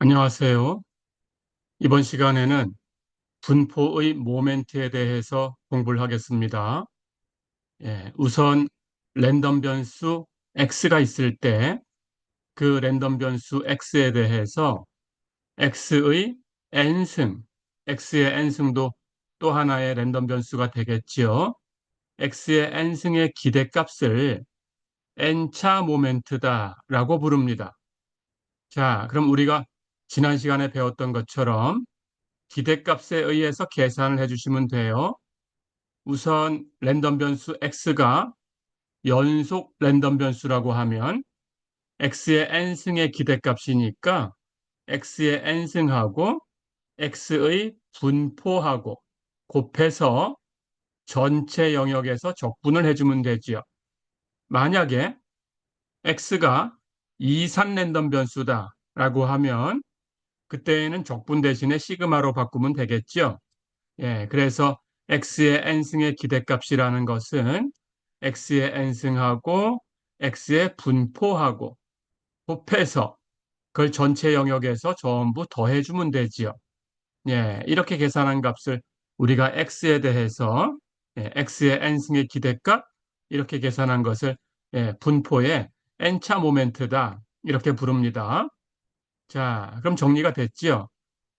안녕하세요. 이번 시간에는 분포의 모멘트에 대해서 공부를 하겠습니다. 우선 랜덤 변수 x가 있을 때 그 랜덤 변수 x에 대해서 x의 n승, x의 n승도 또 하나의 랜덤 변수가 되겠지요. x의 n승의 기대값을 n차 모멘트다라고 부릅니다. 자, 그럼 우리가 지난 시간에 배웠던 것처럼 기대값에 의해서 계산을 해주시면 돼요. 우선 랜덤 변수 x가 연속 랜덤 변수라고 하면 x의 n승의 기대값이니까 x의 n승하고 x의 분포하고 곱해서 전체 영역에서 적분을 해주면 되지요. 만약에 x가 이산 랜덤 변수다라고 하면 그때는 적분 대신에 시그마로 바꾸면 되겠죠. 그래서 x의 n승의 기대값이라는 것은 x의 n승하고 x의 분포하고 곱해서 그걸 전체 영역에서 전부 더해주면 되지요. 이렇게 계산한 값을 우리가 x에 대해서 x의 n승의 기대값 이렇게 계산한 것을 분포의 n차 모멘트다 이렇게 부릅니다. 자, 그럼 정리가 됐지요.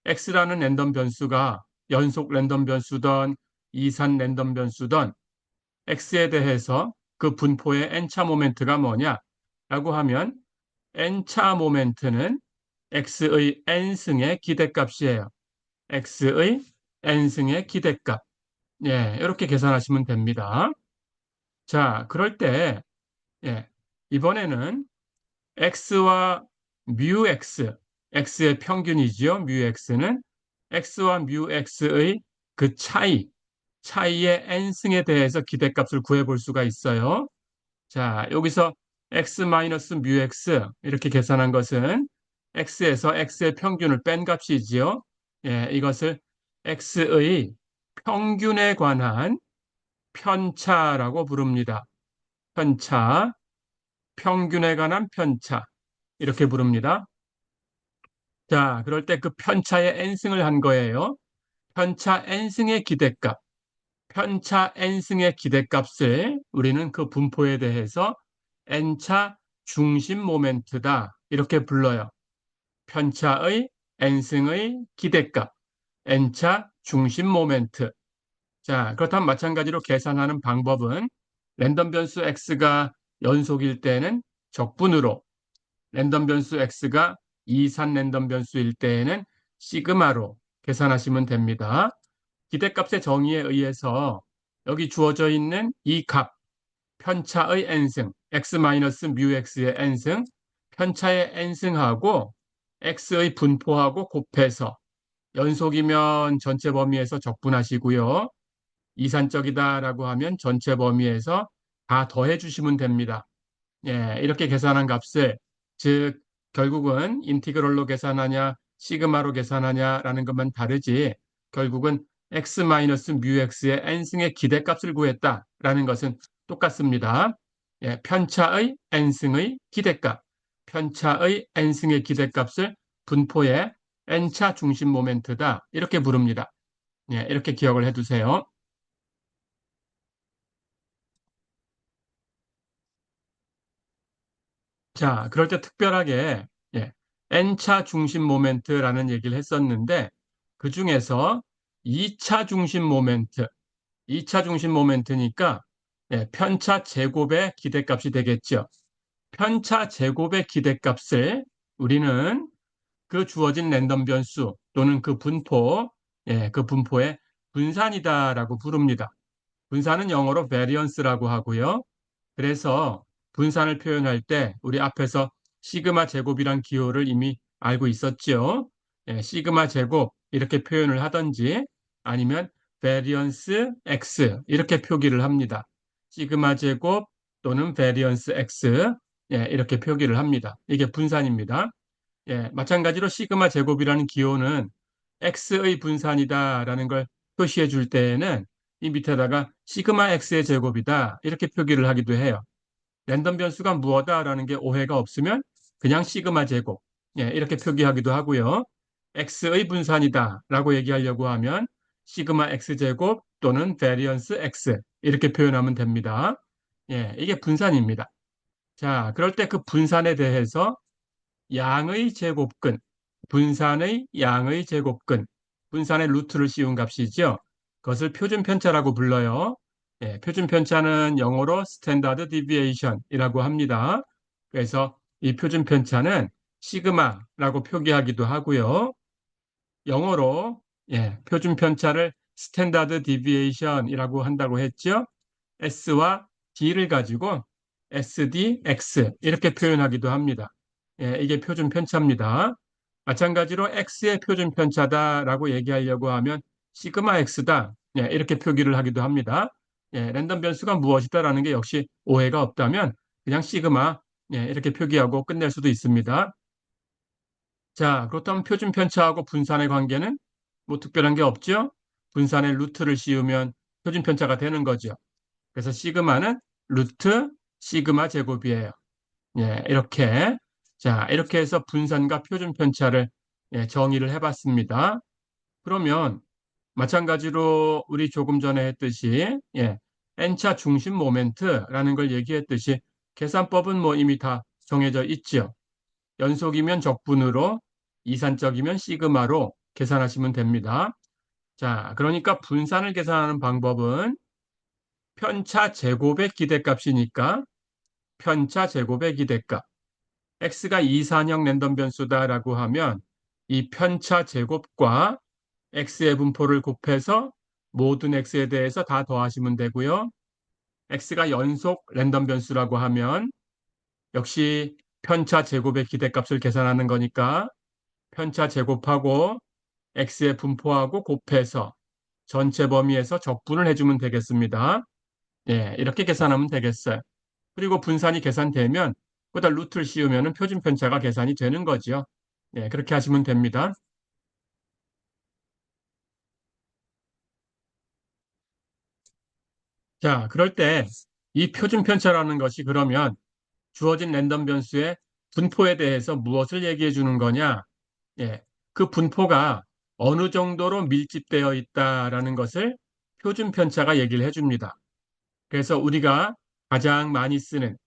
x라는 랜덤 변수가 연속 랜덤 변수든 이산 랜덤 변수든 x에 대해서 그 분포의 n차 모멘트가 뭐냐? 라고 하면 n차 모멘트는 x의 n승의 기대값이에요. x의 n승의 기대값. 이렇게 계산하시면 됩니다. 자, 그럴 때 이번에는 x와 뮤 x, x의 평균이지요. 뮤 x는 x와 뮤 x의 그 차이의 n승에 대해서 기대값을 구해볼 수가 있어요. 자, 여기서 x 마이너스 뮤 x 이렇게 계산한 것은 x에서 x의 평균을 뺀 값이지요. 이것을 x의 평균에 관한 편차라고 부릅니다. 편차, 평균에 관한 편차 이렇게 부릅니다. 자, 그럴 때 그 편차의 n승을 한 거예요. 편차 n승의 기대값, 편차 n승의 기대값을 우리는 그 분포에 대해서 n차 중심 모멘트다 이렇게 불러요. 편차의 n승의 기대값, n차 중심 모멘트. 자, 그렇다면 마찬가지로 계산하는 방법은 랜덤 변수 x가 연속일 때는 적분으로, 랜덤 변수 x가 이산 랜덤 변수일 때에는 시그마로 계산하시면 됩니다. 기대값의 정의에 의해서 여기 주어져 있는 이 값, 편차의 n승, x-뮤 x의 n승, 편차의 n승하고 x의 분포하고 곱해서 연속이면 전체 범위에서 적분하시고요. 이산적이다라고 하면 전체 범위에서 다 더해 주시면 됩니다. 이렇게 계산한 값을 즉 결국은 인티그럴로 계산하냐 시그마로 계산하냐라는 것만 다르지 결국은 x-뮤 x의 n승의 기대값을 구했다라는 것은 똑같습니다. 편차의 n승의 기대값, 편차의 n승의 기대값을 분포의 n차 중심 모멘트다 이렇게 부릅니다. 이렇게 기억을 해두세요. 자, 그럴 때 특별하게 n차 중심 모멘트라는 얘기를 했었는데 그 중에서 2차 중심 모멘트, 2차 중심 모멘트니까 편차 제곱의 기대값이 되겠죠. 편차 제곱의 기대값을 우리는 그 주어진 랜덤 변수 또는 그 분포, 그 분포의 분산이다라고 부릅니다. 분산은 영어로 variance라고 하고요. 그래서 분산을 표현할 때 우리 앞에서 시그마 제곱이란 기호를 이미 알고 있었죠. 시그마 제곱 이렇게 표현을 하든지 아니면 variance x 이렇게 표기를 합니다. 시그마 제곱 또는 variance x 이렇게 표기를 합니다. 이게 분산입니다. 마찬가지로 시그마 제곱이라는 기호는 x의 분산이다라는 걸 표시해 줄 때에는 이 밑에다가 시그마 x의 제곱이다 이렇게 표기를 하기도 해요. 랜덤 변수가 무엇다라는 게 오해가 없으면 그냥 시그마 제곱 예, 이렇게 표기하기도 하고요. x의 분산이다 라고 얘기하려고 하면 시그마 x제곱 또는 베리언스 x 이렇게 표현하면 됩니다. 예, 이게 분산입니다. 자, 그럴 때 그 분산에 대해서 양의 제곱근, 분산의 양의 제곱근, 분산의 루트를 씌운 값이죠. 그것을 표준 편차라고 불러요. 예, 표준 편차는 영어로 스탠다드 디비에이션이라고 합니다. 그래서 이 표준 편차는 시그마라고 표기하기도 하고요. 영어로 표준 편차를 스탠다드 디비에이션이라고 한다고 했죠. S와 D를 가지고 SDX 이렇게 표현하기도 합니다. 예, 이게 표준 편차입니다. 마찬가지로 X의 표준 편차다라고 얘기하려고 하면 시그마 X다. 예, 이렇게 표기를 하기도 합니다. 예, 랜덤 변수가 무엇이다라는 게 역시 오해가 없다면 그냥 시그마 이렇게 표기하고 끝낼 수도 있습니다. 자, 그렇다면 표준 편차하고 분산의 관계는 뭐 특별한 게 없죠? 분산의 루트를 씌우면 표준 편차가 되는 거죠. 그래서 시그마는 루트 시그마 제곱이에요. 예, 이렇게. 자, 이렇게 해서 분산과 표준 편차를 정의를 해봤습니다. 그러면 마찬가지로 우리 조금 전에 했듯이 n차 중심 모멘트라는 걸 얘기했듯이 계산법은 뭐 이미 다 정해져 있죠. 연속이면 적분으로, 이산적이면 시그마로 계산하시면 됩니다. 자, 그러니까 분산을 계산하는 방법은 편차 제곱의 기대값이니까 편차 제곱의 기대값. x가 이산형 랜덤 변수다라고 하면 이 편차 제곱과 x의 분포를 곱해서 모든 x에 대해서 다 더하시면 되고요. x가 연속 랜덤 변수라고 하면 역시 편차 제곱의 기대값을 계산하는 거니까 편차 제곱하고 x의 분포하고 곱해서 전체 범위에서 적분을 해주면 되겠습니다. 예, 이렇게 계산하면 되겠어요. 그리고 분산이 계산되면 거기다 루트를 씌우면 표준 편차가 계산이 되는 거죠. 예, 그렇게 하시면 됩니다. 자, 그럴 때 이 표준 편차라는 것이 그러면 주어진 랜덤 변수의 분포에 대해서 무엇을 얘기해 주는 거냐? 예, 그 분포가 어느 정도로 밀집되어 있다라는 것을 표준 편차가 얘기를 해줍니다. 그래서 우리가 가장 많이 쓰는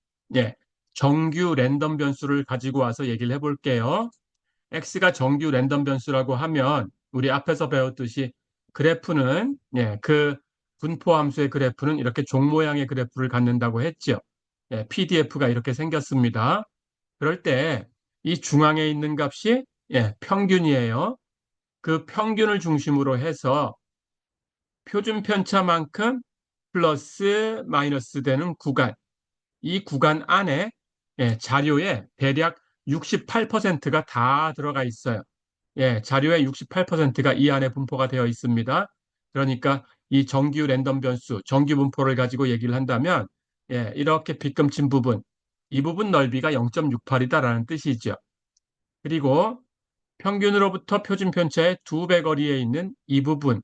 정규 랜덤 변수를 가지고 와서 얘기를 해볼게요. x가 정규 랜덤 변수라고 하면 우리 앞에서 배웠듯이 그래프는 그 분포 함수의 그래프는 이렇게 종 모양의 그래프를 갖는다고 했죠. PDF가 이렇게 생겼습니다. 그럴 때 이 중앙에 있는 값이 평균이에요. 그 평균을 중심으로 해서 표준 편차만큼 플러스 마이너스 되는 구간, 이 구간 안에 자료에 대략 68%가 다 들어가 있어요. 자료의 68%가 이 안에 분포가 되어 있습니다. 그러니까 이 정규 랜덤 변수, 정규 분포를 가지고 얘기를 한다면 이렇게 빗금친 부분, 이 부분 넓이가 0.68이다라는 뜻이죠. 그리고 평균으로부터 표준 편차의 2배 거리에 있는 이 부분,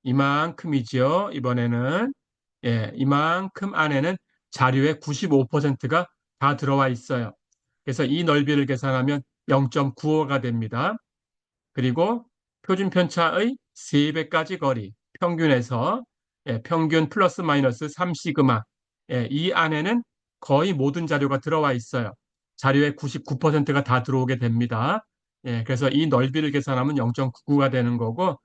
이만큼이죠. 이번에는 이만큼 안에는 자료의 95%가 다 들어와 있어요. 그래서 이 넓이를 계산하면 0.95가 됩니다. 그리고 표준 편차의 3배까지 거리, 평균에서 평균 플러스 마이너스 3시그마, 이 안에는 거의 모든 자료가 들어와 있어요. 자료의 99%가 다 들어오게 됩니다. 그래서 이 넓이를 계산하면 0.99가 되는 거고,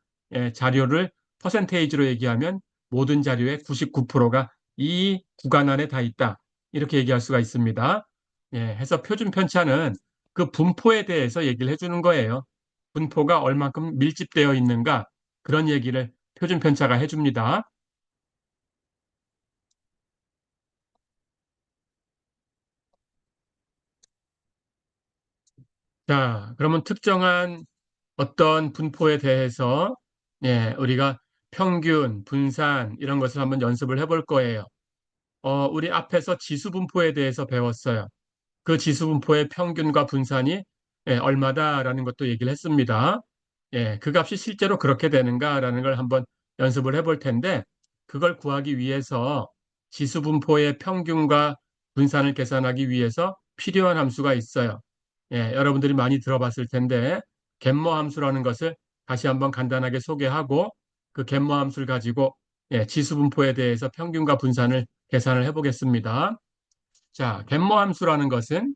자료를 퍼센테이지로 얘기하면 모든 자료의 99%가 이 구간 안에 다 있다. 이렇게 얘기할 수가 있습니다. 해서 표준 편차는 그 분포에 대해서 얘기를 해주는 거예요. 분포가 얼만큼 밀집되어 있는가 그런 얘기를 표준 편차가 해줍니다. 자, 그러면 특정한 어떤 분포에 대해서 우리가 평균, 분산 이런 것을 한번 연습을 해볼 거예요. 우리 앞에서 지수 분포에 대해서 배웠어요. 그 지수 분포의 평균과 분산이 얼마다라는 것도 얘기를 했습니다. 그 값이 실제로 그렇게 되는가라는 걸 한번 연습을 해볼 텐데 그걸 구하기 위해서 지수 분포의 평균과 분산을 계산하기 위해서 필요한 함수가 있어요. 예, 여러분들이 많이 들어봤을 텐데 갯모 함수라는 것을 다시 한번 간단하게 소개하고 그 갯모 함수를 가지고 예, 지수 분포에 대해서 평균과 분산을 계산을 해보겠습니다. 자, 갯모 함수라는 것은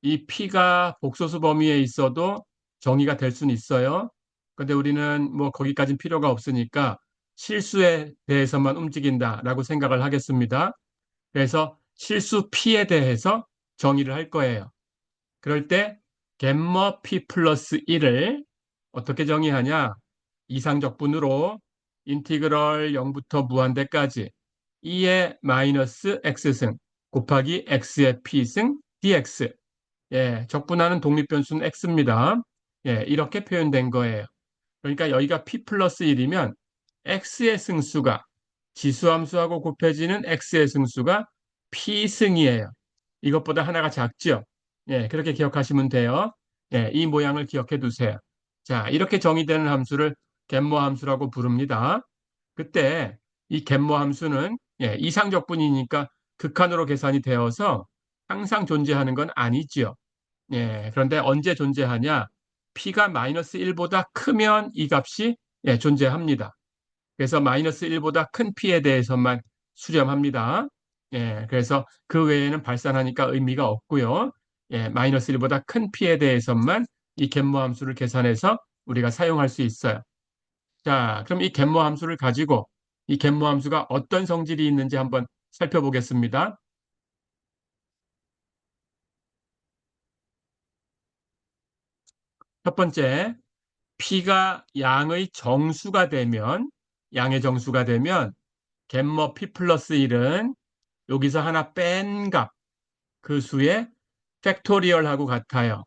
이 P가 복소수 범위에 있어도 정의가 될 수는 있어요. 근데 우리는 뭐 거기까지는 필요가 없으니까 실수에 대해서만 움직인다라고 생각을 하겠습니다. 그래서 실수 P에 대해서 정의를 할 거예요. 그럴 때 갯머 P 플러스 1을 어떻게 정의하냐? 이상적분으로 인티그럴 0부터 무한대까지 2의 마이너스 x승 곱하기 x의 p승 dx. 예, 적분하는 독립변수는 x입니다. 예, 이렇게 표현된 거예요. 그러니까 여기가 p 플러스 1이면 x의 승수가 지수함수하고 곱해지는 x의 승수가 p승이에요. 이것보다 하나가 작죠? 예, 그렇게 기억하시면 돼요. 예, 이 모양을 기억해 두세요. 자, 이렇게 정의되는 함수를 갯모 함수라고 부릅니다. 그때 이 갯모 함수는 예, 이상적분이니까 극한으로 계산이 되어서 항상 존재하는 건 아니지요. 예, 그런데 언제 존재하냐? p가 마이너스 1보다 크면 이 값이 예, 존재합니다. 그래서 마이너스 1보다 큰 p에 대해서만 수렴합니다. 예, 그래서 그 외에는 발산하니까 의미가 없고요. 예, 마이너스 1보다 큰 p에 대해서만 이 갯모 함수를 계산해서 우리가 사용할 수 있어요. 자, 그럼 이 갯모 함수를 가지고 이 갯모 함수가 어떤 성질이 있는지 한번 살펴보겠습니다. 첫 번째, p가 양의 정수가 되면 양의 정수가 되면 갯모 p 플러스 1은 여기서 하나 뺀 값, 그 수의 팩토리얼하고 같아요.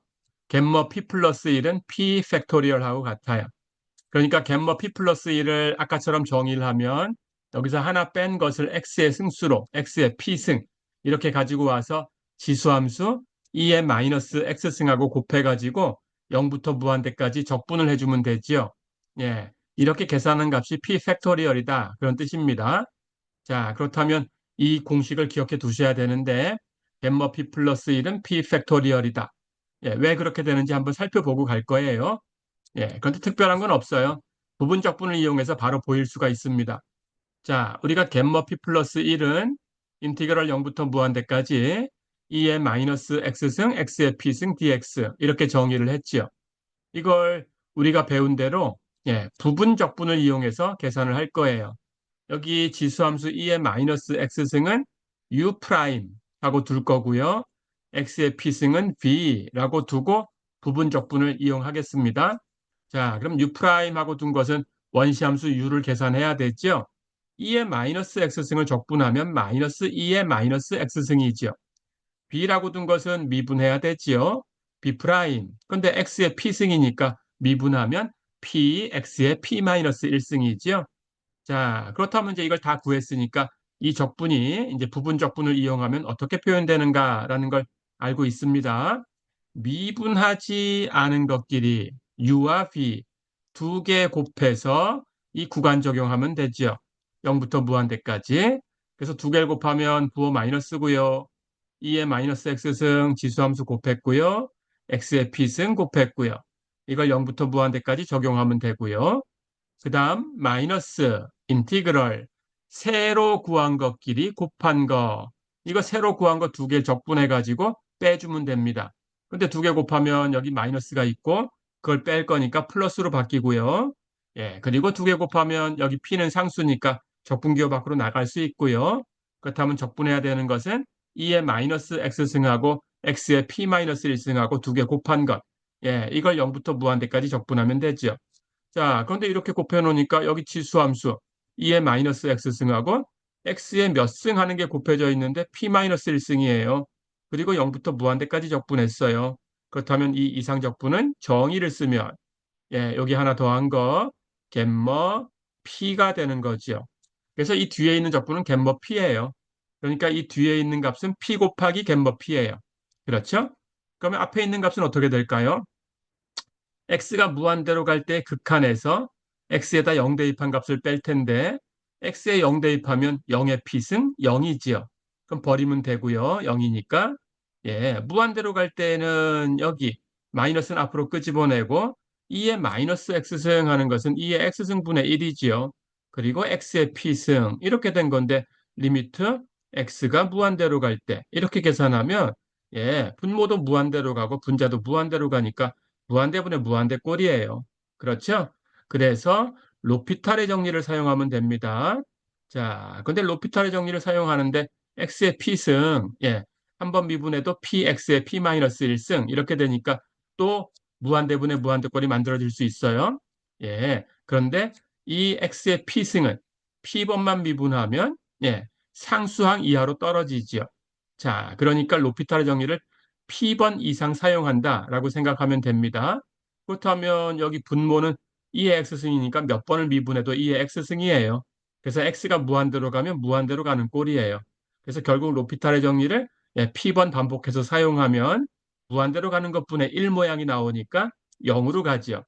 갯모 p 플러스 1은 p 팩토리얼하고 같아요. 그러니까 갯모 p 플러스 1을 아까처럼 정의를 하면 여기서 하나 뺀 것을 x의 승수로 x의 p승 이렇게 가지고 와서 지수함수 2의 마이너스 x승하고 곱해가지고 0부터 무한대까지 적분을 해주면 되지요. 예, 이렇게 계산한 값이 p 팩토리얼이다 그런 뜻입니다. 자, 그렇다면 이 공식을 기억해 두셔야 되는데 갯모 p 플러스 1은 p 팩토리얼이다. 예, 왜 그렇게 되는지 한번 살펴보고 갈 거예요. 예, 그런데 특별한 건 없어요. 부분적분을 이용해서 바로 보일 수가 있습니다. 자, 우리가 갯모 p 플러스 1은 인티그럴 0부터 무한대까지 2의 마이너스 x승 x의 p승 dx 이렇게 정의를 했지요. 이걸 우리가 배운 대로 예, 부분적분을 이용해서 계산을 할 거예요. 여기 지수함수 2의 마이너스 x승은 u 프라임 하고 둘 거고요. x의 p승은 v라고 두고 부분적분을 이용하겠습니다. 자, 그럼 u 프라임하고 둔 것은 원시함수 u를 계산해야 되죠. 2의 마이너스 x승을 적분하면 마이너스 2의 마이너스 x승이지요. b라고 둔 것은 미분해야 되지요. b 프라임. 근데 x의 p승이니까 미분하면 p x의 p 마이너스 1승이지요. 자, 그렇다면 이제 이걸 다 구했으니까 이 적분이 이제 부분 적분을 이용하면 어떻게 표현되는가라는 걸 알고 있습니다. 미분하지 않은 것끼리 u와 v 두 개 곱해서 이 구간 적용하면 되죠. 0부터 무한대까지. 그래서 두 개를 곱하면 부호 마이너스고요. 2의 마이너스 x승 지수함수 곱했고요. x의 p승 곱했고요. 이걸 0부터 무한대까지 적용하면 되고요. 그 다음 마이너스 인티그럴 세로 구한 것끼리 곱한 거 이거 세로 구한 거 두 개 적분해 가지고 빼주면 됩니다. 근데 두 개 곱하면 여기 마이너스가 있고 그걸 뺄 거니까 플러스로 바뀌고요. 예, 그리고 두 개 곱하면 여기 p는 상수니까 적분기호 밖으로 나갈 수 있고요. 그렇다면 적분해야 되는 것은 2의 마이너스 x승하고 x의 p 마이너스 1승하고 두 개 곱한 것. 예, 이걸 0부터 무한대까지 적분하면 되죠. 자, 그런데 이렇게 곱해 놓으니까 여기 지수함수 2의 마이너스 x승하고 x의 몇 승 하는 게 곱해져 있는데 p 마이너스 1승이에요. 그리고 0부터 무한대까지 적분했어요. 그렇다면 이 이상적분은 정의를 쓰면 예, 여기 하나 더한 거 갯머 p가 되는 거죠. 그래서 이 뒤에 있는 적분은 갯머 p예요. 그러니까 이 뒤에 있는 값은 p 곱하기 갯머 p예요. 그렇죠? 그러면 앞에 있는 값은 어떻게 될까요? x가 무한대로 갈 때 극한에서 x에다 0 대입한 값을 뺄 텐데 x에 0 대입하면 0의 p승 0이지요. 그럼 버리면 되고요. 0이니까 예, 무한대로 갈 때는 여기 마이너스는 앞으로 끄집어내고 2의 마이너스 x승 하는 것은 2의 x승분의 1이지요. 그리고 x의 p승 이렇게 된 건데 리미트 x가 무한대로 갈 때 이렇게 계산하면 예, 분모도 무한대로 가고 분자도 무한대로 가니까 무한대분의 무한대 꼴이에요. 그렇죠? 그래서 로피탈의 정리를 사용하면 됩니다. 자, 근데 로피탈의 정리를 사용하는데 x의 p승 예, 한 번 미분해도 px의 p-1승 이렇게 되니까 또 무한대분의 무한대꼴이 만들어질 수 있어요. 예. 그런데 이 x의 p승은 p번만 미분하면 예, 상수항 이하로 떨어지지요. 자, 그러니까 로피탈의 정리를 p번 이상 사용한다라고 생각하면 됩니다. 그렇다면 여기 분모는 2의 x승이니까 몇 번을 미분해도 2의 x승이에요. 그래서 x가 무한대로 가면 무한대로 가는 꼴이에요. 그래서 결국 로피탈의 정리를 예, P번 반복해서 사용하면 무한대로 가는 것분의 1 모양이 나오니까 0으로 가죠.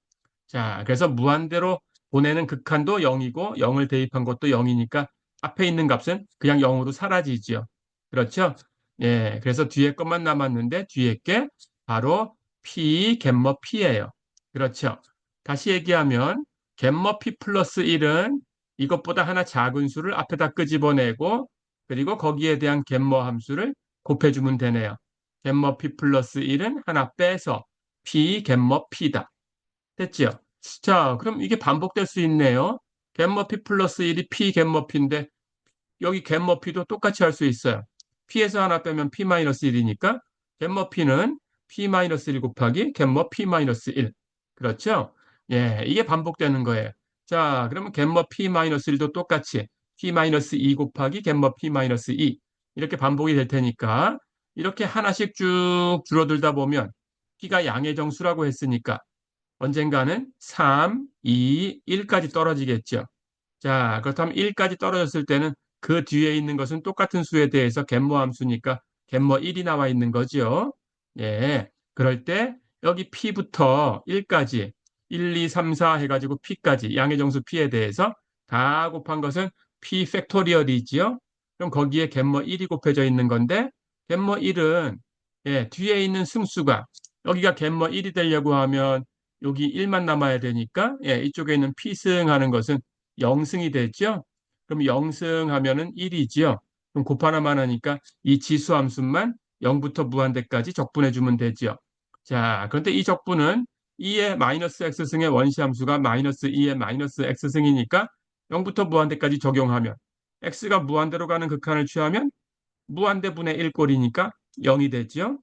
자, 그래서 무한대로 보내는 극한도 0이고 0을 대입한 것도 0이니까 앞에 있는 값은 그냥 0으로 사라지죠. 그렇죠? 예, 그래서 뒤에 것만 남았는데 뒤에 게 바로 P, 갯머 P예요. 그렇죠? 다시 얘기하면 갯머 P 플러스 1은 이것보다 하나 작은 수를 앞에다 끄집어내고 그리고 거기에 대한 갯머 함수를 곱해주면 되네요. 갯머 P 플러스 1은 하나 빼서 P 갯머 P다. 됐죠? 자, 그럼 이게 반복될 수 있네요. 갯머 P 플러스 1이 P 갯머 P인데 여기 갯머 P도 똑같이 할 수 있어요. P에서 하나 빼면 P-1이니까 갯머 P는 P-1 곱하기 갯머 P-1. 그렇죠? 예, 이게 반복되는 거예요. 자, 그러면 갯머 P-1도 똑같이 P-2 곱하기 갯머 P-2 이렇게 반복이 될 테니까 이렇게 하나씩 쭉 줄어들다 보면 P가 양의 정수라고 했으니까 언젠가는 3, 2, 1까지 떨어지겠죠. 자, 그렇다면 1까지 떨어졌을 때는 그 뒤에 있는 것은 똑같은 수에 대해서 갯모 함수니까 갯모 1이 나와 있는 거죠. 예. 그럴 때 여기 P부터 1까지 1, 2, 3, 4 해가지고 P까지 양의 정수 P에 대해서 다 곱한 것은 P 팩토리얼이지요. 그럼 거기에 갯모 1이 곱해져 있는 건데 갯모 1은 예, 뒤에 있는 승수가 여기가 갯모 1이 되려고 하면 여기 1만 남아야 되니까 예, 이쪽에 있는 P승 하는 것은 0승이 되죠. 그럼 0승 하면은 1이지요. 그럼 곱하나만 하니까 이 지수 함수만 0부터 무한대까지 적분해 주면 되죠. 자, 그런데 이 적분은 2의 마이너스 x승의 원시 함수가 마이너스 2의 마이너스 x승이니까 0부터 무한대까지 적용하면 x가 무한대로 가는 극한을 취하면 무한대분의 1꼴이니까 0이 되죠.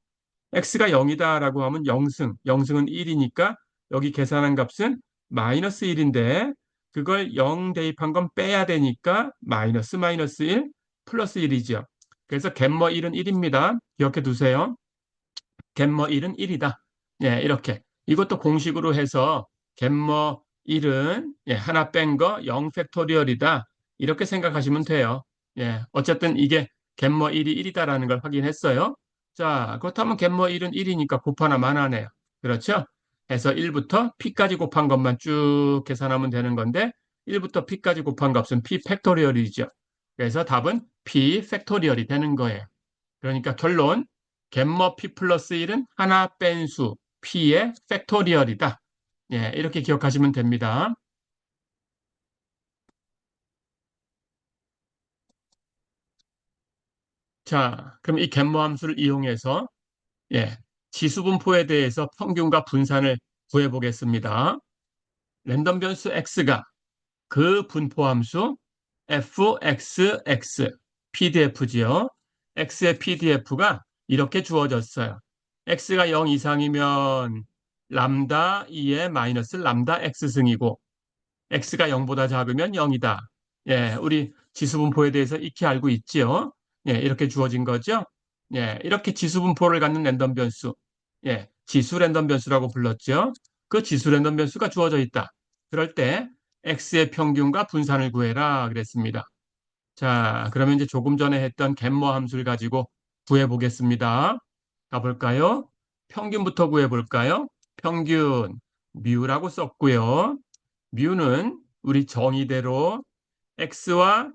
x가 0이다라고 하면 0승, 0승은 1이니까 여기 계산한 값은 마이너스 1인데 그걸 0 대입한 건 빼야 되니까 마이너스 마이너스 1 플러스 1이죠. 그래서 갯머 1은 1입니다. 기억해 두세요. 갯머 1은 1이다. 예, 이렇게. 이것도 공식으로 해서 갯머 1은 예, 하나 뺀 거 0 팩토리얼이다. 이렇게 생각하시면 돼요. 예, 어쨌든 이게 갯머 1이 1이다라는 걸 확인했어요. 자, 그렇다면 갯머 1은 1이니까 곱하나만 하네요. 그렇죠? 해서 1부터 p까지 곱한 것만 쭉 계산하면 되는 건데 1부터 p까지 곱한 값은 p 팩토리얼이죠. 그래서 답은 p 팩토리얼이 되는 거예요. 그러니까 결론 갯머 p 플러스 1은 하나 뺀 수 p의 팩토리얼이다. 예, 이렇게 기억하시면 됩니다. 자, 그럼 이 갯머 함수를 이용해서 예, 지수분포에 대해서 평균과 분산을 구해보겠습니다. 랜덤 변수 x가 그 분포 함수 fxx pdf지요. x의 pdf가 이렇게 주어졌어요. x가 0 이상이면 람다 2의 마이너스 람다 x승이고 x가 0보다 작으면 0이다. 예, 우리 지수분포에 대해서 익히 알고 있지요. 예, 이렇게 주어진 거죠. 예, 이렇게 지수분포를 갖는 랜덤 변수. 예, 지수 랜덤 변수라고 불렀죠. 그 지수 랜덤 변수가 주어져 있다. 그럴 때 x의 평균과 분산을 구해라 그랬습니다. 자, 그러면 이제 조금 전에 했던 갯머 함수를 가지고 구해 보겠습니다. 가볼까요? 평균부터 구해 볼까요? 평균 뮤라고 썼고요. 뮤는 우리 정의대로 x와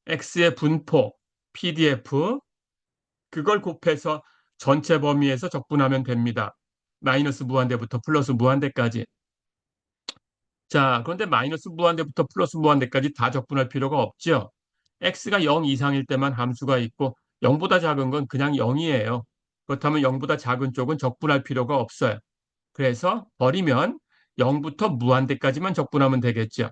x의 분포 PDF 그걸 곱해서 전체 범위에서 적분하면 됩니다. 마이너스 무한대부터 플러스 무한대까지. 자, 그런데 마이너스 무한대부터 플러스 무한대까지 다 적분할 필요가 없죠. x가 0 이상일 때만 함수가 있고 0보다 작은 건 그냥 0이에요. 그렇다면 0보다 작은 쪽은 적분할 필요가 없어요. 그래서 버리면 0부터 무한대까지만 적분하면 되겠죠.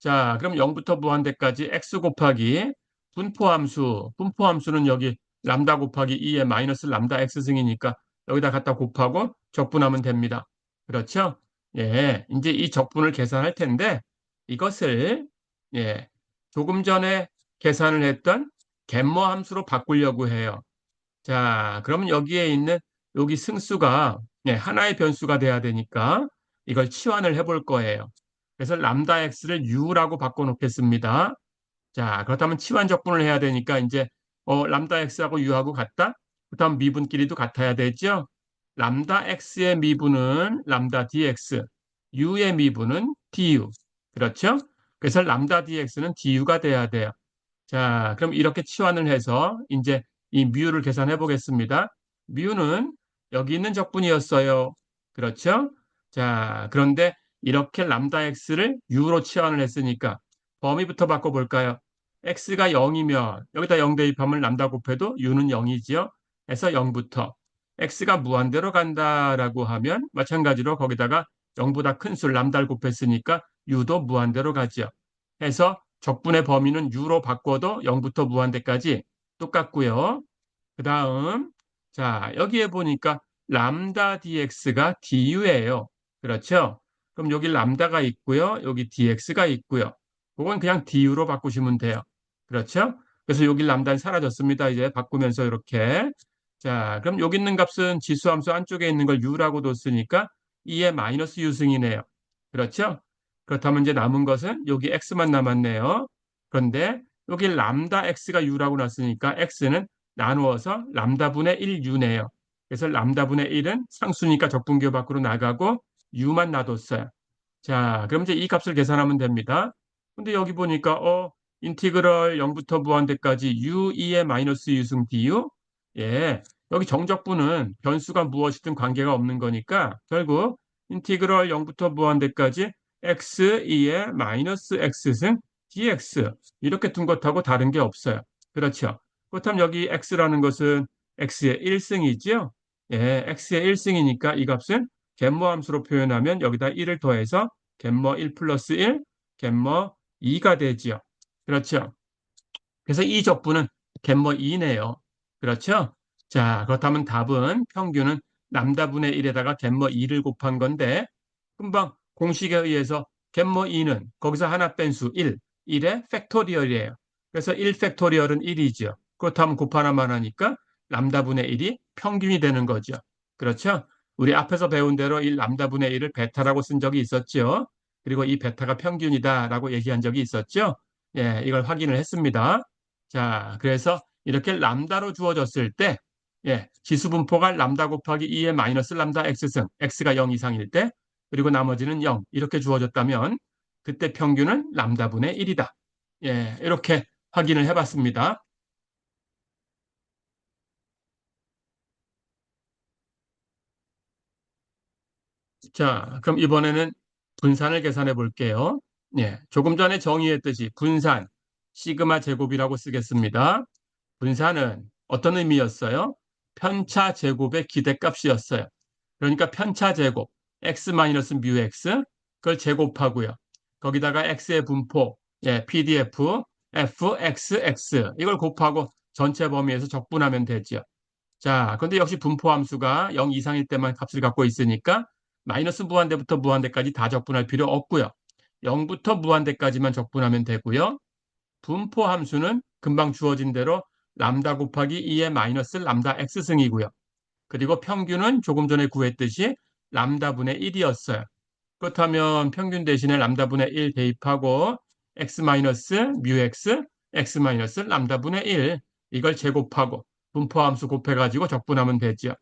자, 그럼 0부터 무한대까지 x 곱하기 분포함수는 여기 람다 곱하기 2의 마이너스 람다 x승이니까 여기다 갖다 곱하고 적분하면 됩니다. 그렇죠? 예, 이제 이 적분을 계산할 텐데 이것을 예, 조금 전에 계산을 했던 갯모 함수로 바꾸려고 해요. 자, 그러면 여기에 있는 여기 승수가 하나의 변수가 돼야 되니까 이걸 치환을 해볼 거예요. 그래서 람다 x를 u라고 바꿔놓겠습니다. 자, 그렇다면 치환 적분을 해야 되니까 이제 람다 x하고 u하고 같다? 그렇다면 미분끼리도 같아야 되죠? 람다 x의 미분은 람다 dx, u의 미분은 du. 그렇죠? 그래서 람다 dx는 du가 돼야 돼요. 자, 그럼 이렇게 치환을 해서 이제 이 뮤를 계산해 보겠습니다. 뮤는 여기 있는 적분이었어요. 그렇죠? 자, 그런데 이렇게 람다 x를 u로 치환을 했으니까 범위부터 바꿔볼까요? x가 0이면 여기다 0 대입하면 람다 곱해도 u는 0이지요. 해서 0부터 x가 무한대로 간다라고 하면 마찬가지로 거기다가 0보다 큰 수 람다를 곱했으니까 u도 무한대로 가죠. 해서 적분의 범위는 u로 바꿔도 0부터 무한대까지 똑같고요. 그 다음 자 여기에 보니까 람다 dx가 du예요. 그렇죠? 그럼 여기 람다가 있고요. 여기 dx가 있고요. 그건 그냥 du로 바꾸시면 돼요. 그렇죠? 그래서 여기 람다는 사라졌습니다. 이제 바꾸면서 이렇게 자 그럼 여기 있는 값은 지수함수 안쪽에 있는 걸 u라고 뒀으니까 2의 마이너스 u승이네요. 그렇죠? 그렇다면 이제 남은 것은 여기 x만 남았네요. 그런데 여기 람다 x가 u라고 났으니까 x는 나누어서 람다분의 1u네요. 그래서 람다분의 1은 상수니까 적분기호 밖으로 나가고 u만 놔뒀어요. 자, 그럼 이제 이 값을 계산하면 됩니다. 근데 여기 보니까 인티그럴 0부터 무한대까지 u2의 마이너스 u승 du 예, 여기 정적분은 변수가 무엇이든 관계가 없는 거니까 결국 인티그럴 0부터 무한대까지 x2의 마이너스 x승 dx 이렇게 둔 것하고 다른 게 없어요. 그렇죠? 그렇다면 여기 x라는 것은 x의 1승이죠? 예, x의 1승이니까 이 값은 갯모 함수로 표현하면 여기다 1을 더해서 갯모 1 플러스 1, 갯모 2가 되지요. 그렇죠? 그래서 이 적분은 갯모 2네요. 그렇죠? 자, 그렇다면 답은 평균은 람다분의 1에다가 갯모 2를 곱한 건데 금방 공식에 의해서 갯모 2는 거기서 하나 뺀 수 1, 1의 팩토리얼이에요. 그래서 1 팩토리얼은 1이죠. 그렇다면 곱하나만 하니까 람다분의 1이 평균이 되는 거죠. 그렇죠? 우리 앞에서 배운 대로 이 람다분의 1을 베타라고 쓴 적이 있었죠. 그리고 이 베타가 평균이다라고 얘기한 적이 있었죠. 예, 이걸 확인을 했습니다. 자, 그래서 이렇게 람다로 주어졌을 때 예, 지수 분포가 람다 곱하기 2의 마이너스 람다 x승, x가 0 이상일 때 그리고 나머지는 0 이렇게 주어졌다면 그때 평균은 람다분의 1이다. 예, 이렇게 확인을 해봤습니다. 자, 그럼 이번에는 분산을 계산해 볼게요. 예, 조금 전에 정의했듯이 분산, 시그마 제곱이라고 쓰겠습니다. 분산은 어떤 의미였어요? 편차 제곱의 기대값이었어요. 그러니까 편차 제곱, x-뮤 x, 그걸 제곱하고요. 거기다가 x의 분포, 예, pdf, fxx, 이걸 곱하고 전체 범위에서 적분하면 되죠. 자, 그런데 역시 분포 함수가 0 이상일 때만 값을 갖고 있으니까 마이너스 무한대부터 무한대까지 다 적분할 필요 없고요. 0부터 무한대까지만 적분하면 되고요. 분포 함수는 금방 주어진 대로 람다 곱하기 2의 마이너스 람다 x승이고요. 그리고 평균은 조금 전에 구했듯이 람다분의 1이었어요. 그렇다면 평균 대신에 람다분의 1 대입하고 x-뮤 x, x-람다분의 1 이걸 제곱하고 분포함수 곱해가지고 적분하면 되죠.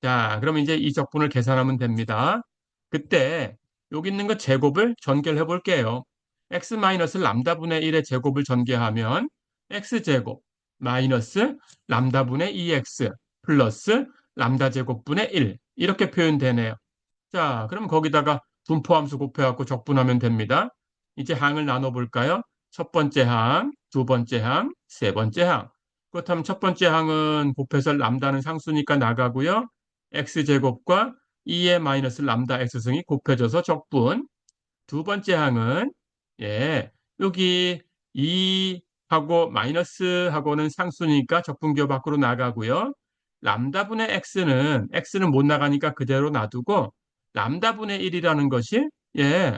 자, 그럼 이제 이 적분을 계산하면 됩니다. 그때 여기 있는 거 제곱을 전개를 해볼게요. x-람다분의 1의 제곱을 전개하면 x제곱 마이너스 람다분의 2x 플러스 람다 제곱분의 1 이렇게 표현되네요. 자, 그럼 거기다가 분포함수 곱해갖고 적분하면 됩니다. 이제 항을 나눠볼까요? 첫 번째 항, 두 번째 항, 세 번째 항. 그렇다면 첫 번째 항은 곱해서 람다는 상수니까 나가고요. x제곱과 2의 마이너스 람다 x승이 곱해져서 적분. 두 번째 항은 여기 2하고 마이너스하고는 상수니까 적분기호 밖으로 나가고요. 람다분의 x는 못 나가니까 그대로 놔두고 람다분의 1이라는 것이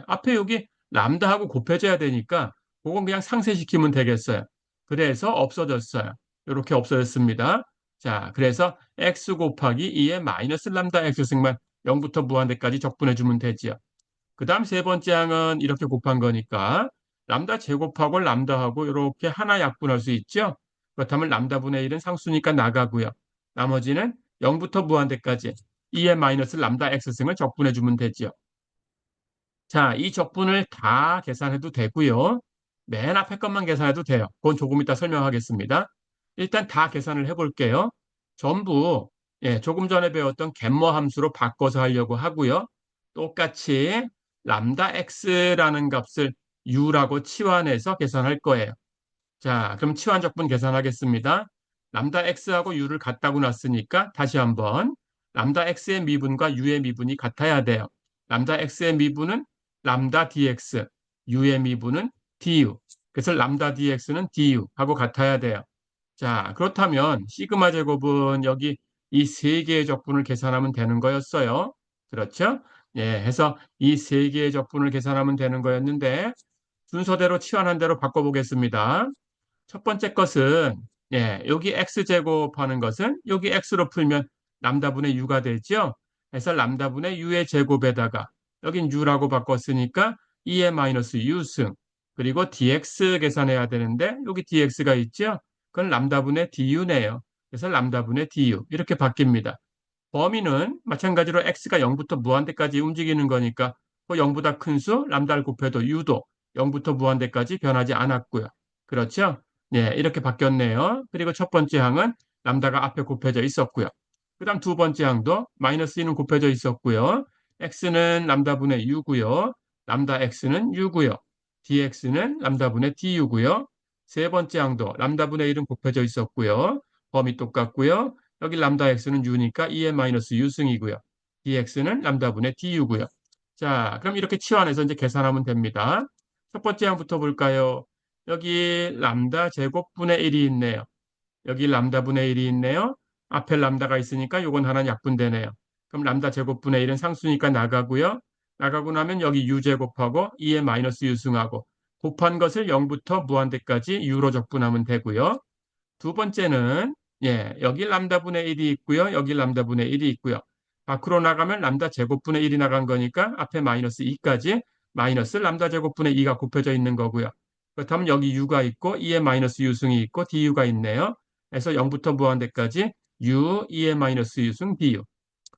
앞에 여기 람다하고 곱해져야 되니까 그건 그냥 상쇄시키면 되겠어요. 그래서 없어졌어요. 이렇게 없어졌습니다. 자, 그래서 x 곱하기 2의 마이너스 람다 x승만 0부터 무한대까지 적분해 주면 되지요. 그 다음 세 번째 항은 이렇게 곱한 거니까 람다 제곱하고 람다하고 이렇게 하나 약분할 수 있죠. 그렇다면 람다분의 1은 상수니까 나가고요. 나머지는 0부터 무한대까지 2의 마이너스 람다 x승을 적분해 주면 되죠. 자, 이 적분을 다 계산해도 되고요. 맨 앞에 것만 계산해도 돼요. 그건 조금 이따 설명하겠습니다. 일단 다 계산을 해볼게요. 전부 조금 전에 배웠던 갯머 함수로 바꿔서 하려고 하고요. 똑같이 람다 x라는 값을 u라고 치환해서 계산할 거예요. 자, 그럼 치환 적분 계산하겠습니다. 람다 x하고 u를 같다고 놨으니까 다시 한번 람다 x의 미분과 u의 미분이 같아야 돼요. 람다 x의 미분은 람다 dx, u의 미분은 du. 그래서 람다 dx는 du 하고 같아야 돼요. 자, 그렇다면 시그마 제곱은 여기 이 세 개의 적분을 계산하면 되는 거였어요. 그렇죠? 해서 이 세 개의 적분을 계산하면 되는 거였는데 순서대로 치환한 대로 바꿔보겠습니다. 첫 번째 것은 여기 x제곱 하는 것은 여기 x로 풀면 람다분의 u가 되죠. 그래서 람다분의 u의 제곱에다가 여긴 u라고 바꿨으니까 2의 마이너스 u승 그리고 dx 계산해야 되는데 여기 dx가 있죠. 그건 람다분의 du네요. 그래서 람다분의 du 이렇게 바뀝니다. 범위는 마찬가지로 x가 0부터 무한대까지 움직이는 거니까 그 0보다 큰 수 람다를 곱해도 u도 0부터 무한대까지 변하지 않았고요. 그렇죠? 이렇게 바뀌었네요. 그리고 첫 번째 항은 람다가 앞에 곱해져 있었고요. 그 다음 두 번째 항도 마이너스 2는 곱해져 있었고요. x는 람다분의 u고요. 람다 x는 u고요. dx는 람다분의 du고요. 세 번째 항도 람다분의 1은 곱해져 있었고요. 범위 똑같고요. 여기 람다 x는 u니까 2의 마이너스 u승이고요. dx는 람다분의 du고요. 자, 그럼 이렇게 치환해서 이제 계산하면 됩니다. 첫 번째 항부터 볼까요? 여기 람다 제곱분의 1이 있네요. 여기 람다분의 1이 있네요. 앞에 람다가 있으니까 이건 하나 약분되네요. 그럼 람다 제곱분의 1은 상수니까 나가고요. 나가고 나면 여기 u제곱하고 2의 마이너스 u승하고 곱한 것을 0부터 무한대까지 u로 적분하면 되고요. 두 번째는 여기 람다분의 1이 있고요. 여기 람다분의 1이 있고요. 밖으로 나가면 람다 제곱분의 1이 나간 거니까 앞에 마이너스 2까지 마이너스 람다 제곱분의 2가 곱해져 있는 거고요. 그렇다면 여기 u가 있고 2의 마이너스 u승이 있고 du가 있네요. 그래서 0부터 무한대까지 u 2의 마이너스 u승 du.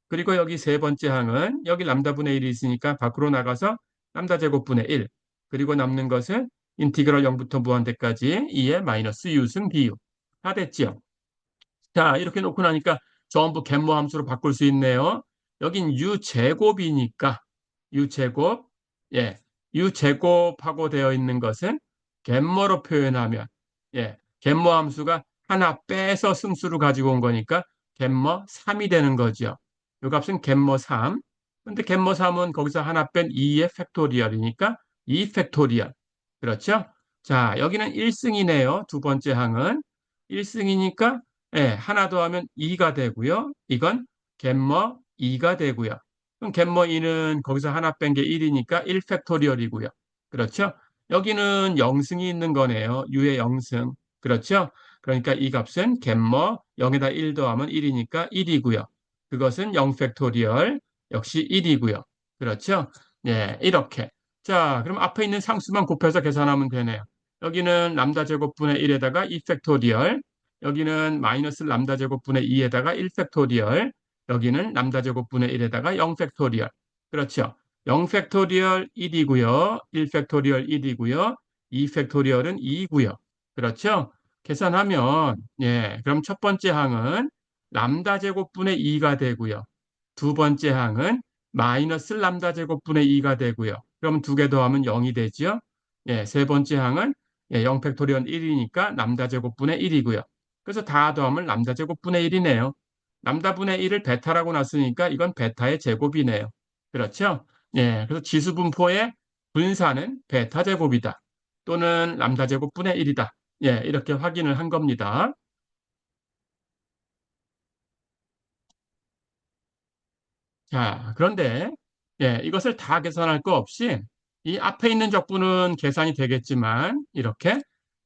그리고 여기 세 번째 항은 여기 람다분의 1이 있으니까 밖으로 나가서 람다 제곱분의 1. 그리고 남는 것은 인티그럴 0부터 무한대까지 2의 마이너스 u승 du. 다 됐죠? 자, 이렇게 놓고 나니까 전부 갯모 함수로 바꿀 수 있네요. 여긴 u제곱이니까 u제곱, u제곱하고 되어 있는 것은 갯모로 표현하면 갯모 함수가 하나 빼서 승수를 가지고 온 거니까 갯모 3이 되는 거죠. 이 값은 갯모 3. 근데 갯모 3은 거기서 하나 뺀 2의 팩토리얼이니까 2 팩토리얼. 그렇죠? 자, 여기는 1승이네요. 두 번째 항은 1승이니까 하나 더하면 2가 되고요. 이건 갯머 2가 되고요. 그럼 갯머 2는 거기서 하나 뺀 게 1이니까 1 팩토리얼이고요. 그렇죠? 여기는 0승이 있는 거네요. u의 0승. 그렇죠? 그러니까 이 값은 갯머 0에다 1 더하면 1이니까 1이고요. 그것은 0 팩토리얼 역시 1이고요. 그렇죠? 이렇게. 자, 그럼 앞에 있는 상수만 곱해서 계산하면 되네요. 여기는 람다 제곱분의 1에다가 2 팩토리얼, 여기는 마이너스 람다 제곱분의 2에다가 1 팩토리얼, 여기는 람다 제곱분의 1에다가 0 팩토리얼. 그렇죠? 0 팩토리얼 1이고요. 1 팩토리얼 1이고요. 2 팩토리얼은 2이고요. 그렇죠? 계산하면 그럼 첫 번째 항은 람다 제곱분의 2가 되고요. 두 번째 항은 마이너스 람다 제곱분의 2가 되고요. 그럼 두 개 더하면 0이 되죠. 예, 세 번째 항은 0 팩토리언 1이니까 람다 제곱분의 1이고요. 그래서 다 더하면 람다 제곱분의 1이네요. 람다분의 1을 베타라고 놨으니까 이건 베타의 제곱이네요. 그렇죠? 예, 그래서 지수분포의 분산은 베타 제곱이다. 또는 람다 제곱분의 1이다. 예, 이렇게 확인을 한 겁니다. 자, 그런데 이것을 다 계산할 거 없이 이 앞에 있는 적분은 계산이 되겠지만 이렇게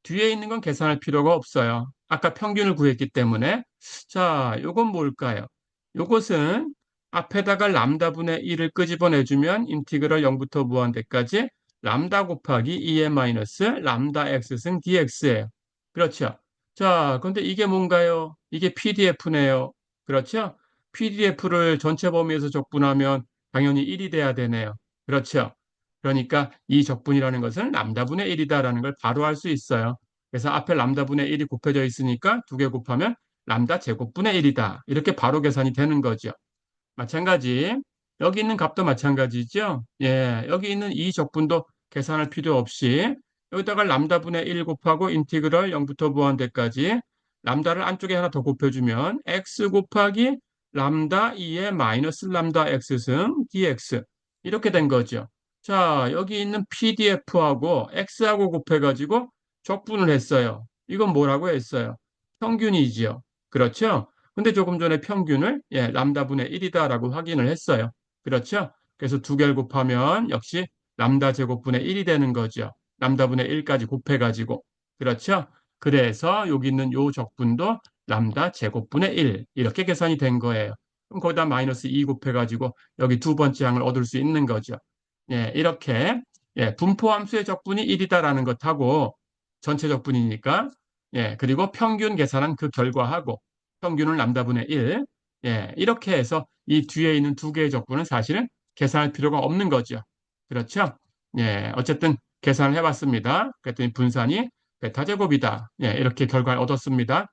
뒤에 있는 건 계산할 필요가 없어요. 아까 평균을 구했기 때문에. 자, 요건 뭘까요? 요것은 앞에다가 람다분의 1을 끄집어내주면 인티그럴 0부터 무한대까지 람다 곱하기 2의 마이너스 람다 x승 dx예요. 그렇죠? 자, 그런데 이게 뭔가요? 이게 PDF네요. 그렇죠? PDF를 전체 범위에서 적분하면 당연히 1이 돼야 되네요. 그렇죠? 그러니까 이 적분이라는 것은 람다분의 1이다라는 걸 바로 알 수 있어요. 그래서 앞에 람다분의 1이 곱해져 있으니까 두 개 곱하면 람다 제곱분의 1이다. 이렇게 바로 계산이 되는 거죠. 마찬가지 여기 있는 값도 마찬가지죠. 예, 여기 있는 이 적분도 계산할 필요 없이 여기다가 람다분의 1 곱하고 인티그럴 0부터 무한대까지 람다를 안쪽에 하나 더 곱해주면 x 곱하기 람다 2의 마이너스 람다 x승 dx 이렇게 된 거죠. 자, 여기 있는 PDF하고 x하고 곱해가지고 적분을 했어요. 이건 뭐라고 했어요? 평균이지요. 그렇죠? 근데 조금 전에 평균을 람다분의 1이다라고 확인을 했어요. 그렇죠? 그래서 두 개를 곱하면 역시 람다 제곱분의 1이 되는 거죠. 람다분의 1까지 곱해가지고. 그렇죠? 그래서 여기 있는 요 적분도 람다 제곱분의 1 이렇게 계산이 된 거예요. 그럼 거기다 마이너스 2 곱해가지고 여기 두 번째 항을 얻을 수 있는 거죠. 예, 이렇게 분포함수의 적분이 1이다라는 것하고 전체 적분이니까 그리고 평균 계산한 그 결과하고 평균은 람다분의 1. 예, 이렇게 해서 이 뒤에 있는 두 개의 적분은 사실은 계산할 필요가 없는 거죠. 그렇죠? 예, 어쨌든 계산을 해봤습니다. 그랬더니 분산이 베타 제곱이다. 예, 이렇게 결과를 얻었습니다.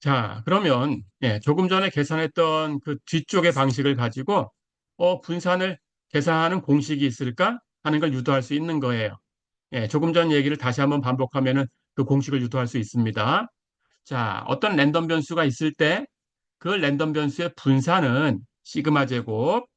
자, 그러면 조금 전에 계산했던 그 뒤쪽의 방식을 가지고 분산을 계산하는 공식이 있을까 하는 걸 유도할 수 있는 거예요. 조금 전 얘기를 다시 한번 반복하면은 그 공식을 유도할 수 있습니다. 자, 어떤 랜덤 변수가 있을 때 그 랜덤 변수의 분산은 시그마 제곱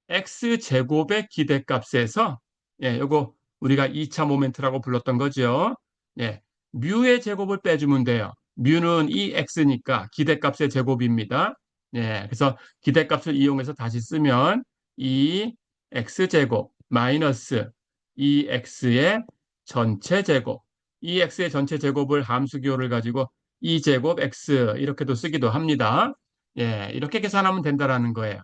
x 제곱의 기대값에서 요거 우리가 2차 모멘트라고 불렀던 거죠. 예, 뮤의 제곱을 빼주면 돼요. 뮤는 이 x니까 기대값의 제곱입니다. 그래서 기대값을 이용해서 다시 쓰면 이 x 제곱 마이너스 이 x의 전체 제곱 이 x의 전체 제곱을 함수 기호를 가지고 2제곱 x 이렇게도 쓰기도 합니다. 이렇게 계산하면 된다라는 거예요.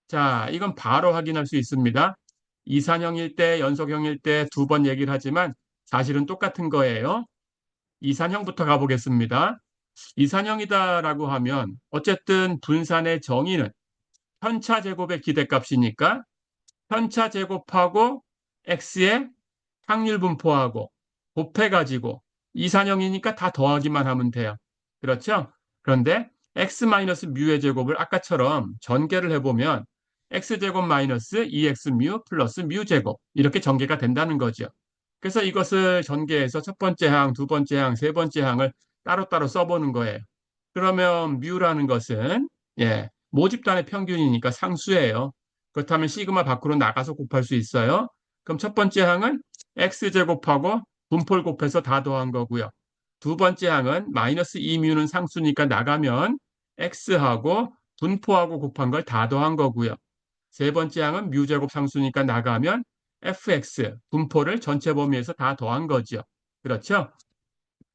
자, 이건 바로 확인할 수 있습니다. 이산형일 때, 연속형일 때 두 번 얘기를 하지만 사실은 똑같은 거예요. 이산형부터 가보겠습니다. 이산형이다라고 하면 어쨌든 분산의 정의는 편차 제곱의 기대값이니까 편차 제곱하고 x의 확률 분포하고 곱해가지고 이산형이니까 다 더하기만 하면 돼요. 그렇죠? 그런데 x-뮤의 제곱을 아까처럼 전개를 해보면 x제곱 마이너스 2x뮤 플러스 뮤제곱 이렇게 전개가 된다는 거죠. 그래서 이것을 전개해서 첫 번째 항, 두 번째 항, 세 번째 항을 따로따로 써보는 거예요. 그러면 뮤라는 것은 모집단의 평균이니까 상수예요. 그렇다면 시그마 밖으로 나가서 곱할 수 있어요. 그럼 첫 번째 항은 x제곱하고 분포를 곱해서 다 더한 거고요. 두 번째 항은 마이너스 2뮤는 상수니까 나가면 x하고 분포하고 곱한 걸 다 더한 거고요. 세 번째 항은 뮤제곱 상수니까 나가면 fx 분포를 전체 범위에서 다 더한 거죠. 그렇죠?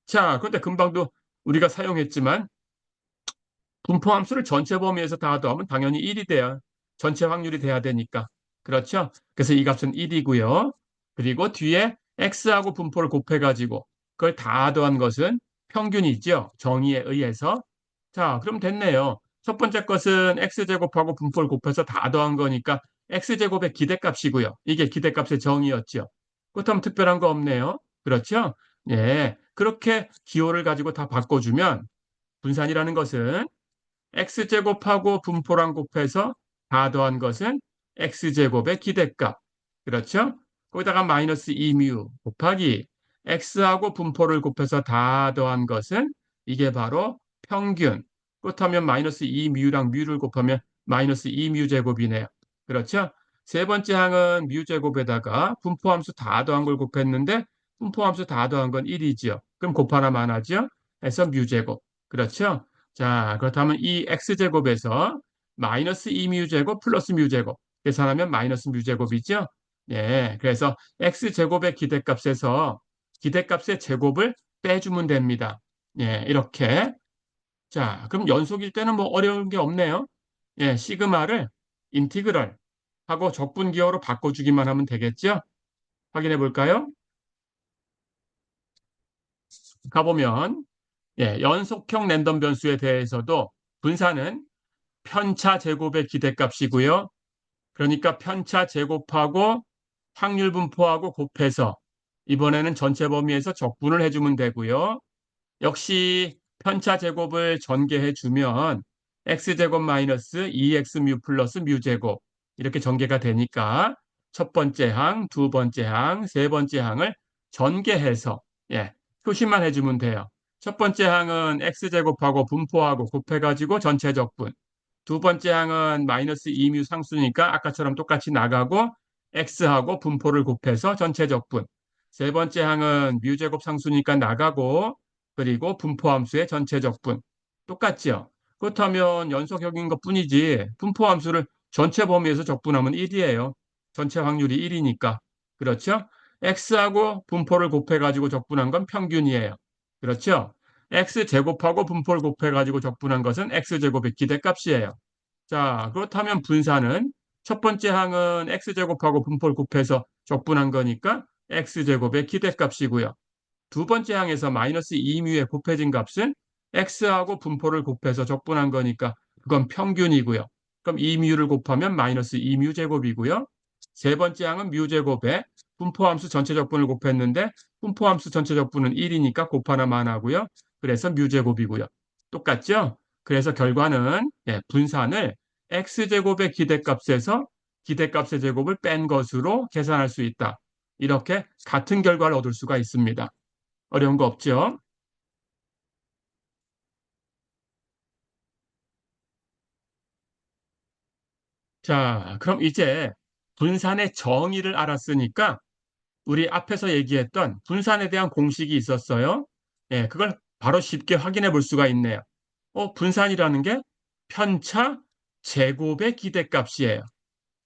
자, 그런데 금방도 우리가 사용했지만 분포 함수를 전체 범위에서 다 더하면 당연히 1이 돼야 전체 확률이 돼야 되니까. 그렇죠? 그래서 이 값은 1이고요. 그리고 뒤에 x하고 분포를 곱해가지고 그걸 다 더한 것은 평균이죠. 정의에 의해서. 자, 그럼 됐네요. 첫 번째 것은 x제곱하고 분포를 곱해서 다 더한 거니까 x제곱의 기대값이고요. 이게 기대값의 정의였죠. 그렇다면 특별한 거 없네요. 그렇죠? 예. 그렇게 기호를 가지고 다 바꿔주면 분산이라는 것은 x제곱하고 분포랑 곱해서 다 더한 것은 x제곱의 기대값. 그렇죠? 거기다가 마이너스 2뮤 곱하기 x하고 분포를 곱해서 다 더한 것은 이게 바로 평균. 그렇다면 마이너스 2뮤랑 뮤를 곱하면 마이너스 2뮤 제곱이네요. 그렇죠? 세 번째 항은 뮤 제곱에다가 분포함수 다 더한 걸 곱했는데 분포함수 다 더한 건 1이지요. 그럼 곱하나만 하죠? 해서 뮤 제곱. 그렇죠? 자, 그렇다면 이 x제곱에서 마이너스 2뮤제곱 플러스 뮤제곱 계산하면 마이너스 뮤제곱이죠. 예, 그래서 x제곱의 기대값에서 기대값의 제곱을 빼주면 됩니다. 예, 이렇게. 자, 그럼 연속일 때는 뭐 어려운 게 없네요. 예, 시그마를 인티그럴 하고 적분기호로 바꿔주기만 하면 되겠죠. 확인해 볼까요? 가보면 예, 연속형 랜덤 변수에 대해서도 분산은 편차 제곱의 기대값이고요. 그러니까 편차 제곱하고 확률 분포하고 곱해서 이번에는 전체 범위에서 적분을 해주면 되고요. 역시 편차 제곱을 전개해 주면 x제곱 마이너스 2x 뮤 플러스 뮤 제곱 이렇게 전개가 되니까 첫 번째 항, 두 번째 항, 세 번째 항을 전개해서 예, 표시만 해주면 돼요. 첫 번째 항은 x제곱하고 분포하고 곱해가지고 전체 적분. 두 번째 항은 마이너스 2뮤 상수니까 아까처럼 똑같이 나가고 x하고 분포를 곱해서 전체 적분. 세 번째 항은 뮤 제곱 상수니까 나가고 그리고 분포함수의 전체 적분. 똑같죠? 그렇다면 연속형인 것뿐이지 분포함수를 전체 범위에서 적분하면 1이에요. 전체 확률이 1이니까. 그렇죠? x하고 분포를 곱해가지고 적분한 건 평균이에요. 그렇죠? x제곱하고 분포를 곱해가지고 적분한 것은 x제곱의 기대값이에요. 자, 그렇다면 분산은 첫 번째 항은 x제곱하고 분포를 곱해서 적분한 거니까 x제곱의 기대값이고요. 두 번째 항에서 마이너스 2뮤에 곱해진 값은 x하고 분포를 곱해서 적분한 거니까 그건 평균이고요. 그럼 2뮤를 곱하면 마이너스 2뮤 제곱이고요. 세 번째 항은 뮤 제곱에 분포함수 전체 적분을 곱했는데 분포함수 전체 적분은 1이니까 곱하나만 하고요. 그래서 뮤 제곱이고요. 똑같죠? 그래서 결과는 예, 분산을 x제곱의 기대값에서 기대값의 제곱을 뺀 것으로 계산할 수 있다. 이렇게 같은 결과를 얻을 수가 있습니다. 어려운 거 없죠? 자, 그럼 이제 분산의 정의를 알았으니까 우리 앞에서 얘기했던 분산에 대한 공식이 있었어요. 예, 그걸 바로 쉽게 확인해 볼 수가 있네요. 분산이라는 게 편차 제곱의 기대값이에요.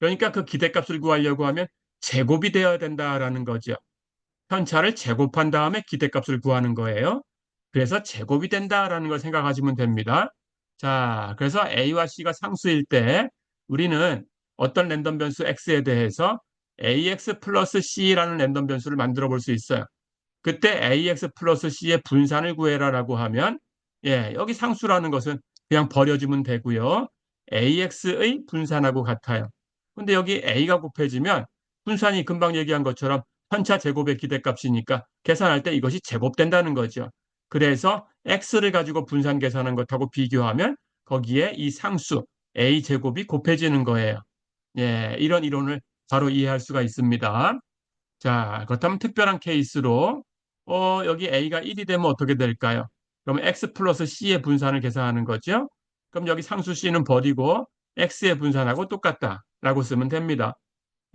그러니까 그 기대값을 구하려고 하면 제곱이 되어야 된다라는 거죠. 편차를 제곱한 다음에 기대값을 구하는 거예요. 그래서 제곱이 된다라는 걸 생각하시면 됩니다. 자, 그래서 A와 C가 상수일 때 우리는 어떤 랜덤 변수 X에 대해서 AX 플러스 C라는 랜덤 변수를 만들어 볼 수 있어요. 그때 AX 플러스 C의 분산을 구해라라고 하면 예, 여기 상수라는 것은 그냥 버려주면 되고요. AX의 분산하고 같아요. 근데 여기 A가 곱해지면 분산이 금방 얘기한 것처럼 편차 제곱의 기대값이니까 계산할 때 이것이 제곱된다는 거죠. 그래서 x를 가지고 분산 계산한 것하고 비교하면 거기에 이 상수 a 제곱이 곱해지는 거예요. 예, 이런 이론을 바로 이해할 수가 있습니다. 자, 그렇다면 특별한 케이스로 여기 a가 1이 되면 어떻게 될까요? 그럼 x 플러스 c의 분산을 계산하는 거죠. 그럼 여기 상수 c는 버리고 x의 분산하고 똑같다라고 쓰면 됩니다.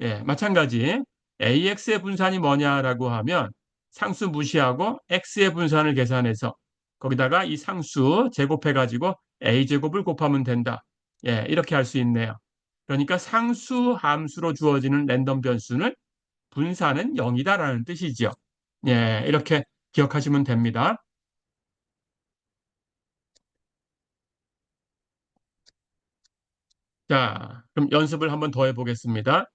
예, 마찬가지 AX의 분산이 뭐냐라고 하면 상수 무시하고 X의 분산을 계산해서 거기다가 이 상수 제곱해가지고 A제곱을 곱하면 된다. 예, 이렇게 할 수 있네요. 그러니까 상수 함수로 주어지는 랜덤 변수는 분산은 0이다라는 뜻이죠. 예, 이렇게 기억하시면 됩니다. 자, 그럼 연습을 한번 더 해보겠습니다.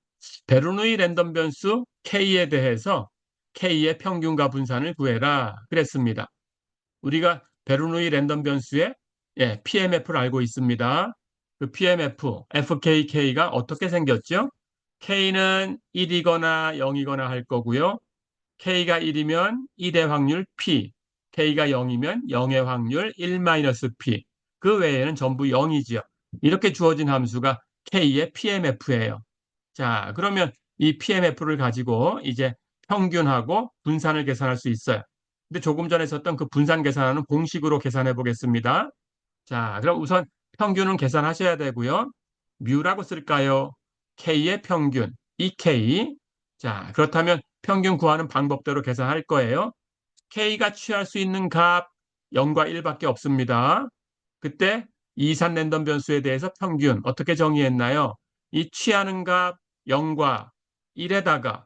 베르누이 랜덤 변수 K에 대해서 K의 평균과 분산을 구해라 그랬습니다. 우리가 베르누이 랜덤 변수의 예, PMF를 알고 있습니다. 그 PMF, FKK가 어떻게 생겼죠? K는 1이거나 0이거나 할 거고요. K가 1이면 1의 확률 P, K가 0이면 0의 확률 1-P. 그 외에는 전부 0이지요. 이렇게 주어진 함수가 K의 PMF예요. 자, 그러면 이 PMF를 가지고 이제 평균하고 분산을 계산할 수 있어요. 근데 조금 전에 썼던 그 분산 계산하는 공식으로 계산해 보겠습니다. 자, 그럼 우선 평균은 계산하셔야 되고요. 뮤라고 쓸까요? K의 평균, 2K. 자, 그렇다면 평균 구하는 방법대로 계산할 거예요. K가 취할 수 있는 값 0과 1밖에 없습니다. 그때 이산 랜덤 변수에 대해서 평균 어떻게 정의했나요? 이 취하는 값 0과 1에다가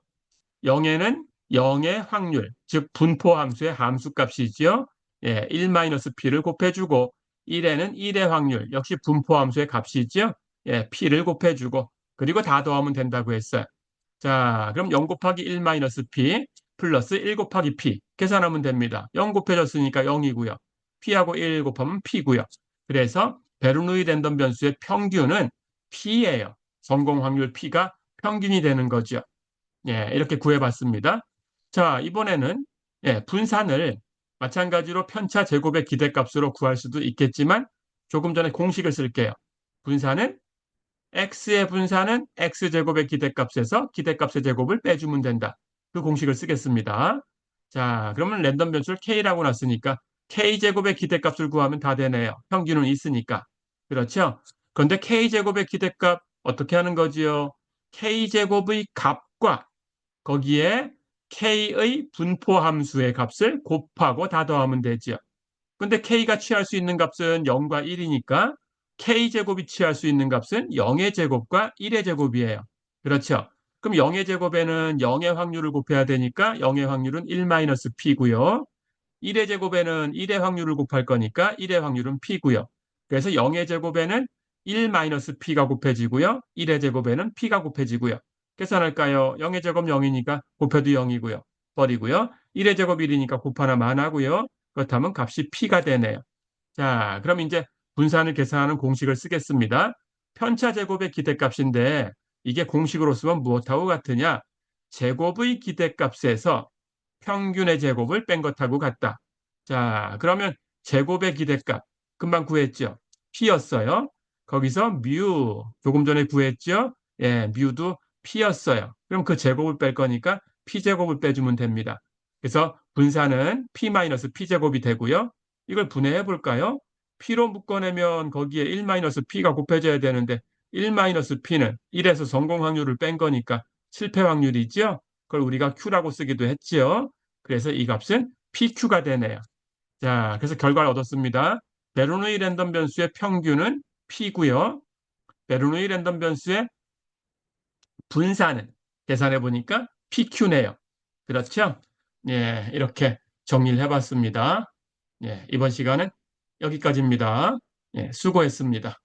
0에는 0의 확률, 즉 분포 함수의 함수값이지요. 예, 1-p를 곱해주고 1에는 1의 확률, 역시 분포 함수의 값이지요. 예, p를 곱해주고 그리고 다 더하면 된다고 했어요. 자, 그럼 0 곱하기 1-p 플러스 1 곱하기 p 계산하면 됩니다. 0 곱해졌으니까 0이고요. p하고 1 곱하면 p고요. 그래서 베르누이 랜덤 변수의 평균은 p예요. 성공 확률 p가 평균이 되는 거죠. 예, 이렇게 구해봤습니다. 자, 이번에는 예, 분산을 마찬가지로 편차 제곱의 기대값으로 구할 수도 있겠지만 조금 전에 공식을 쓸게요. 분산은 x의 분산은 x제곱의 기대값에서 기대값의 제곱을 빼주면 된다. 그 공식을 쓰겠습니다. 자, 그러면 랜덤 변수를 k라고 놨으니까 k제곱의 기대값을 구하면 다 되네요. 평균은 있으니까. 그렇죠? 그런데 k제곱의 기대값 어떻게 하는 거지요? k제곱의 값과 거기에 k의 분포 함수의 값을 곱하고 다 더하면 되죠. 근데 k가 취할 수 있는 값은 0과 1이니까 k제곱이 취할 수 있는 값은 0의 제곱과 1의 제곱이에요. 그렇죠? 그럼 0의 제곱에는 0의 확률을 곱해야 되니까 0의 확률은 1-p고요. 1의 제곱에는 1의 확률을 곱할 거니까 1의 확률은 p고요. 그래서 0의 제곱에는 1-p가 곱해지고요. 1의 제곱에는 p가 곱해지고요. 계산할까요? 0의 제곱 0이니까 곱해도 0이고요. 버리고요. 1의 제곱 1이니까 곱하나만 하고요. 그렇다면 값이 p가 되네요. 자, 그럼 이제 분산을 계산하는 공식을 쓰겠습니다. 편차 제곱의 기대값인데 이게 공식으로 쓰면 무엇하고 같으냐? 제곱의 기대값에서 평균의 제곱을 뺀 것하고 같다. 자, 그러면 제곱의 기대값 금방 구했죠? p였어요. 거기서 뮤 조금 전에 구했죠? 예, 뮤도 p였어요. 그럼 그 제곱을 뺄 거니까 p제곱을 빼주면 됩니다. 그래서 분산은 p-p제곱이 되고요. 이걸 분해해 볼까요? p로 묶어내면 거기에 1-p가 곱해져야 되는데 1-p는 1에서 성공 확률을 뺀 거니까 실패 확률이죠. 그걸 우리가 q라고 쓰기도 했지요. 그래서 이 값은 PQ가 되네요. 자, 그래서 결과를 얻었습니다. 베르누이 랜덤 변수의 평균은 P고요. 베르누이 랜덤 변수의 분산은 계산해 보니까 PQ네요. 그렇죠? 예, 이렇게 정리를 해봤습니다. 예, 이번 시간은 여기까지입니다. 예, 수고했습니다.